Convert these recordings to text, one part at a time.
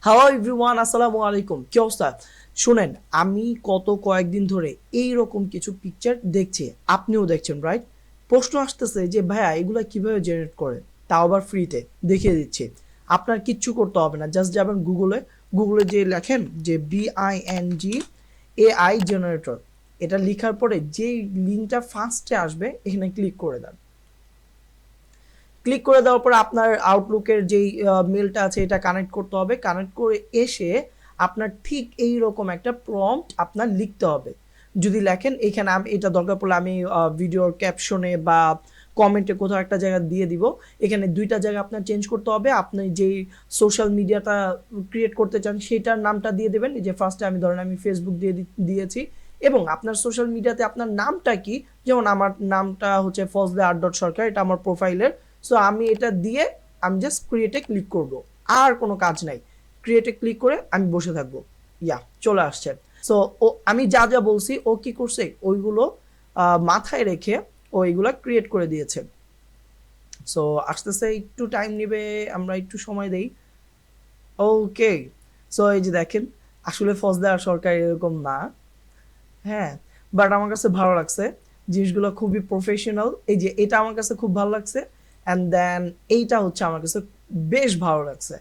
Hello everyone, আসসালামু আলাইকুম। কি অবস্থা? শুনেন, আমি কয়েকদিন ধরে এইরকম কিছু পিকচার দেখছি, আপনিও দেখছেন, রাইট? প্রশ্ন আসতেছে যে ভাইয়া এগুলা কিভাবে জেনারেট করে, তাও আবার ফ্রিতে। দেখিয়ে দিচ্ছি। আপনার কিচ্ছু করতে হবে না, জাস্ট যাবেন গুগলে যে লেখেন যে BING AI জেনারেটর, এটা লেখার পরে যেই লিঙ্কটা ফার্স্টে আসবে এখানে ক্লিক করে দেন। ক্লিক করে দেওয়ার পরে আপনার আউটলুকের যেই মেলটা আছে এটা কানেক্ট করতে হবে। কানেক্ট করে এসে আপনার ঠিক এই রকম একটা প্রম্পট আপনার লিখতে হবে। যদি লেখেন এখানে, আমি এটা দরকার পড়লে আমি ভিডিওর ক্যাপশনে বা কমেন্টে কোথাও একটা জায়গা দিয়ে দিব। এখানে দুইটা জায়গা আপনার চেঞ্জ করতে হবে। আপনি যেই সোশ্যাল মিডিয়াটা ক্রিয়েট করতে চান সেটার নামটা দিয়ে দেবেন। যে ফার্স্টে আমি ধরেন আমি ফেসবুক দিয়েছি, এবং আপনার সোশ্যাল মিডিয়াতে আপনার নামটা কি, যেমন আমার নামটা হচ্ছে fazlerabbisarkar, এটা আমার প্রোফাইলের। সো আমি এটা দিয়ে আমি জাস্ট ক্রিয়েটে ক্লিক করব, আর কোনো কাজ নাই। ক্রিয়েটে ক্লিক করে আমি বসে থাকবো। চলে আসছে। সো ও আমি যা যা বলছি ও কি করছে ওইগুলো মাথায় রেখে ও এইগুলো ক্রিয়েট করে দিয়েছে। সো আসতেছে, একটু টাইম নেবে, আমরা একটু সময় দেই। ওকে। সো এই যে দেখেন, আসলে ফজলে সরকার এরকম না। হ্যাঁ, বাট আমার কাছে ভালো লাগছে জিনিসগুলো, খুবই প্রফেশনাল। এই যে এটা আমার কাছে খুব ভালো লাগছে, অ্যান্ড দেন এইটা হচ্ছে আমার কাছে বেশ ভালো লাগছে।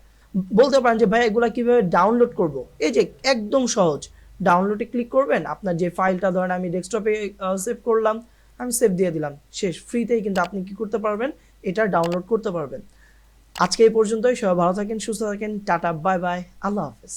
বলতে পারেন যে ভাই এগুলা কিভাবে ডাউনলোড করব, এই যে একদম সহজ। ডাউনলোডে ক্লিক করবেন, আপনার যে ফাইলটা ধরেন আমি ডেস্কটপে সেভ করলাম, আমি সেভ দিয়ে দিলাম, শেষ। ফ্রিতেই কিন্তু আপনি কি করতে পারবেন, এটা ডাউনলোড করতে পারবেন। আজকে এই পর্যন্তই। সবাই ভালো থাকেন, সুস্থ থাকেন, টাটা, বাই বাই, আল্লাহ হাফেজ।